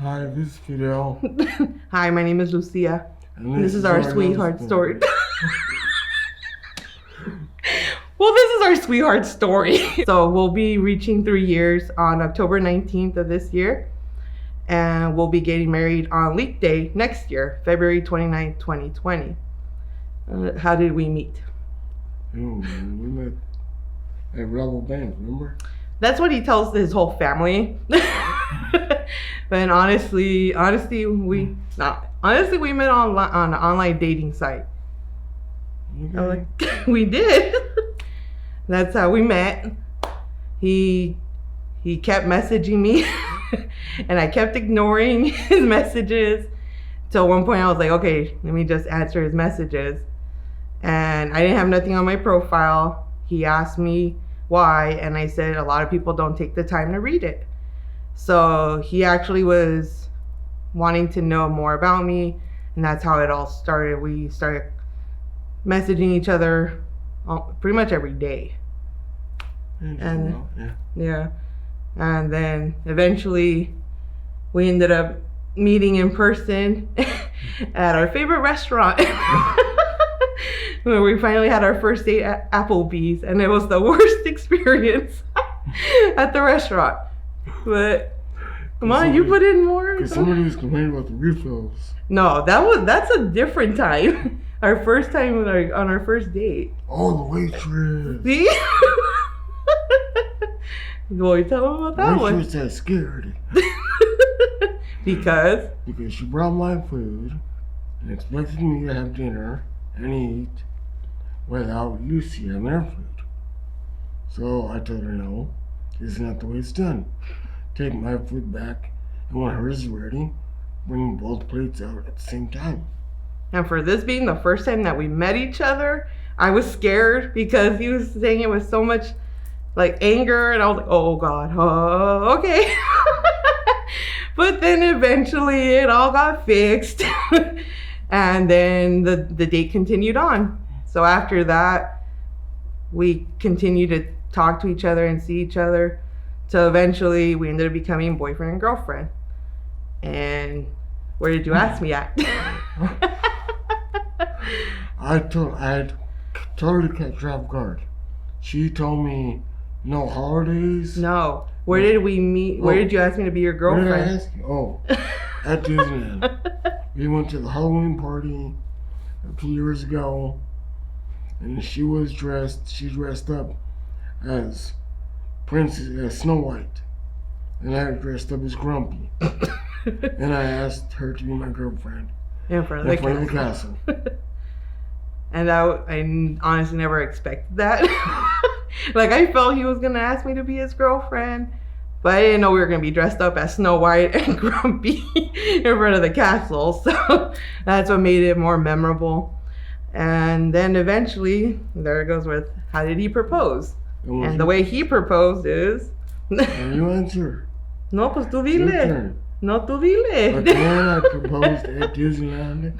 Hi, this is Fidel. Hi, my name is Lucia. And This is our sweetheart story. Well, this is our sweetheart story. So we'll be reaching 3 years on October 19th of this year. And we'll be getting married on Leap Day next year, February 29th, 2020. How did we meet? Ooh, we met at Rebel Bank, remember? That's what he tells his whole family. But honestly, we met on an online dating site. Okay. We did. That's how we met. He kept messaging me, and I kept ignoring his messages. Till one point I was like, okay, let me just answer his messages. And I didn't have nothing on my profile. He asked me why, and I said a lot of people don't take the time to read it. So he actually was wanting to know more about me, and that's how it all started. We started messaging each other pretty much every day. And yeah, and then eventually we ended up meeting in person at our favorite restaurant. Where we finally had our first date at Applebee's, and it was the worst experience at the restaurant. But come on, you put in more. Because somebody was complaining about the refills. No, that's a different time. Our first time on our first date. Oh, the waitress. See? Boy, tell them about that one. Waitress that scared. Because she brought my food and expected me to have dinner and eat without Lucia and their food. So I told her no, this is not the way it's done. Take my food back, and when hers is ready, bring both plates out at the same time. And for this being the first time that we met each other, I was scared because he was saying it with so much like anger, and I was like, oh God, oh, okay. But then eventually it all got fixed. And then the date continued on. So after that, we continued to talk to each other and see each other. So eventually we ended up becoming boyfriend and girlfriend. And where did you ask me at? I had totally kept her off guard. She told me no holidays. No. Where did we meet? Where did you ask me to be your girlfriend? Where did I ask you? Oh, at Disneyland. We went to the Halloween party a few years ago, and she dressed up as Snow White, and I dressed up as Grumpy. And I asked her to be my girlfriend in front of the castle. And I honestly never expected that. Like, I felt he was gonna ask me to be his girlfriend, but I didn't know we were gonna be dressed up as Snow White and Grumpy in front of the castle. So that's what made it more memorable. And then eventually, there it goes with, how did he propose? And the way he proposed is... And you answer. No, pues tú dile. No, tú dile. Again, I proposed at Disneyland.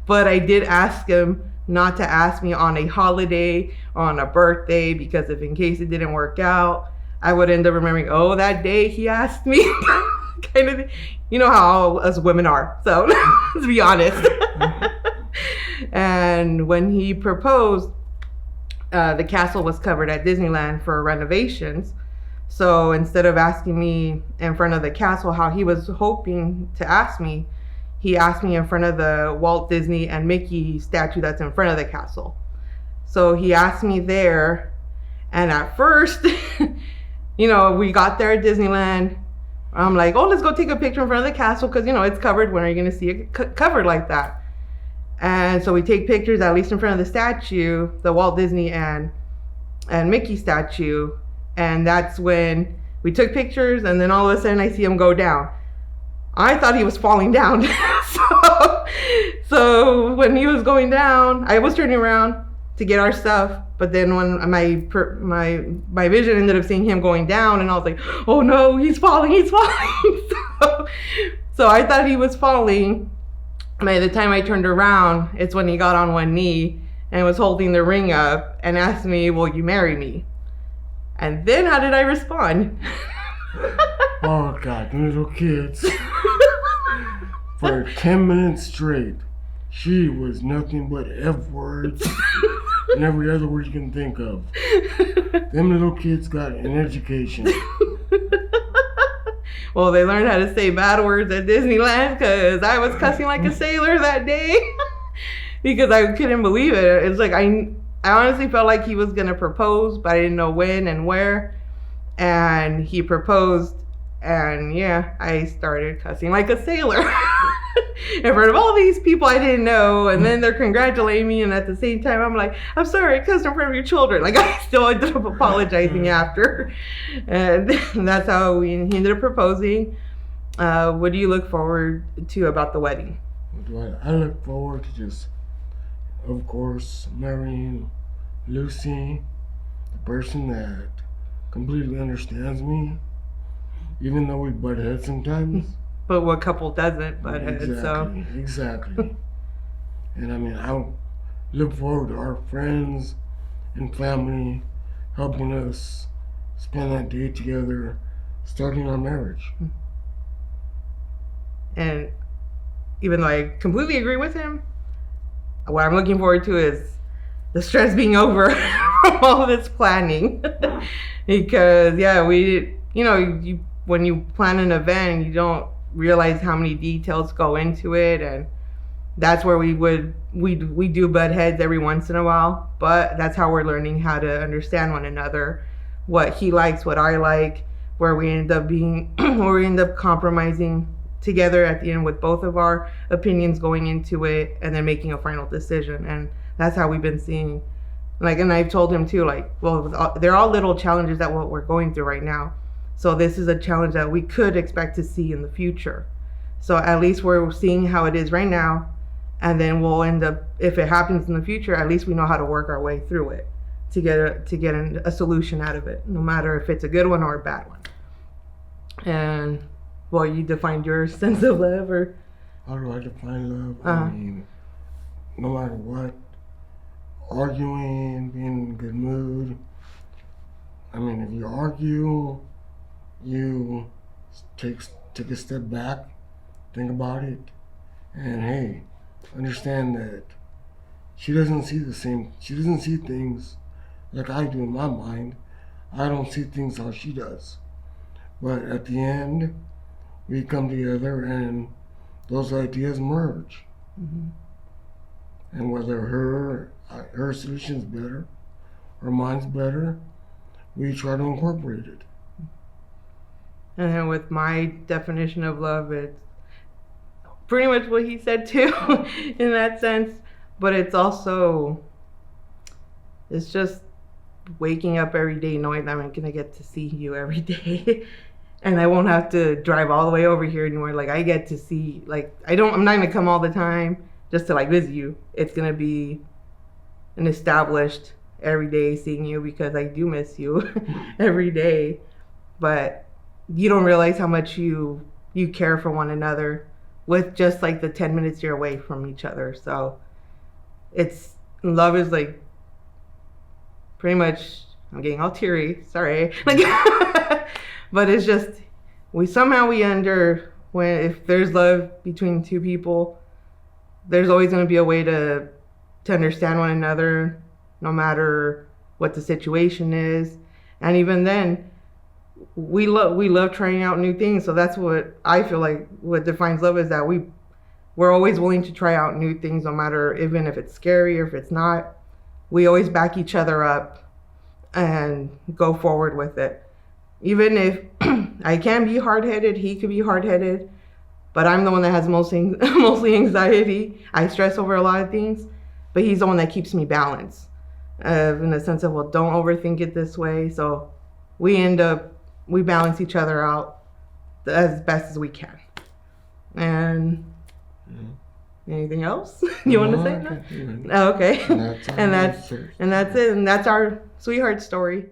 But I did ask him not to ask me on a holiday or on a birthday, because if in case it didn't work out, I would end up remembering, oh, that day he asked me. Kind of, you know how us women are. So let's be honest. And when he proposed, the castle was covered at Disneyland for renovations. So instead of asking me in front of the castle how he was hoping to ask me, he asked me in front of the Walt Disney and Mickey statue that's in front of the castle. So he asked me there, and at first, we got there at Disneyland. I'm like, oh, let's go take a picture in front of the castle because, it's covered. When are you going to see it covered like that? And so we take pictures, at least in front of the statue, the Walt Disney and Mickey statue. And that's when we took pictures, and then all of a sudden I see him go down. I thought he was falling down. So when he was going down, I was turning around to get our stuff. But then when my vision ended up seeing him going down, and I was like, oh no, he's falling. So I thought he was falling. By the time I turned around, it's when he got on one knee and was holding the ring up and asked me, will you marry me? And then how did I respond? Oh God, little kids. For 10 minutes straight, she was nothing but F words and every other word you can think of. Them little kids got an education. Well, they learned how to say bad words at Disneyland because I was cussing like a sailor that day because I couldn't believe it. It's like I honestly felt like he was going to propose, but I didn't know when and where. And he proposed, and yeah, I started cussing like a sailor in front of all these people I didn't know, and then they're congratulating me, and at the same time I'm like, I'm sorry, I cussed in front of your children. Like, I still ended up apologizing after, and that's how he ended up proposing. What do you look forward to about the wedding? I look forward to just, of course, marrying Lucy, the person that completely understands me, even though we butt heads sometimes. But what couple doesn't butt heads? Exactly. And I mean, I look forward to our friends and family helping us spend that day together, starting our marriage. And even though I completely agree with him, what I'm looking forward to is the stress being over from all this planning. Because yeah, when you plan an event, you don't realize how many details go into it, and that's where we do butt heads every once in a while, but that's how we're learning how to understand one another, what he likes, what I like, where we end up compromising together at the end with both of our opinions going into it, and then making a final decision. And that's how we've been seeing, like, and I've told him too, like, well, they're all little challenges that what we're going through right now. So this is a challenge that we could expect to see in the future. So at least we're seeing how it is right now, and then we'll end up, if it happens in the future, at least we know how to work our way through it to get a solution out of it, no matter if it's a good one or a bad one. And well, you defined your sense of love, or how do I define love? I mean, no matter what, arguing, being in a good mood. I mean, if you argue, you take a step back, think about it, and hey, understand that she doesn't see things like I do in my mind. I don't see things how she does. But at the end, we come together and those ideas merge. Mm-hmm. And whether her solution's better or mine's better, we try to incorporate it. And then with my definition of love, it's pretty much what he said too, in that sense. But it's just waking up every day knowing that I'm gonna get to see you every day. And I won't have to drive all the way over here anymore. Like, I get to see, like, I'm not gonna come all the time just to like visit you. It's gonna be an established every day seeing you, because I do miss you every day. But you don't realize how much you care for one another with just like the 10 minutes you're away from each other. So love is like pretty much, I'm getting all teary, sorry. Like, but it's just, if there's love between two people, there's always going to be a way to understand one another, no matter what the situation is. And even then, we love trying out new things. So that's what I feel like what defines love, is that we're always willing to try out new things, no matter even if it's scary or if it's not. We always back each other up and go forward with it. Even if I can be hard-headed, he could be hard-headed, but I'm the one that has mostly anxiety. I stress over a lot of things, but he's the one that keeps me balanced, in the sense of, well, don't overthink it this way. So we balance each other out as best as we can. And anything else you want to say? No? Okay. And that's it. And that's our sweetheart story.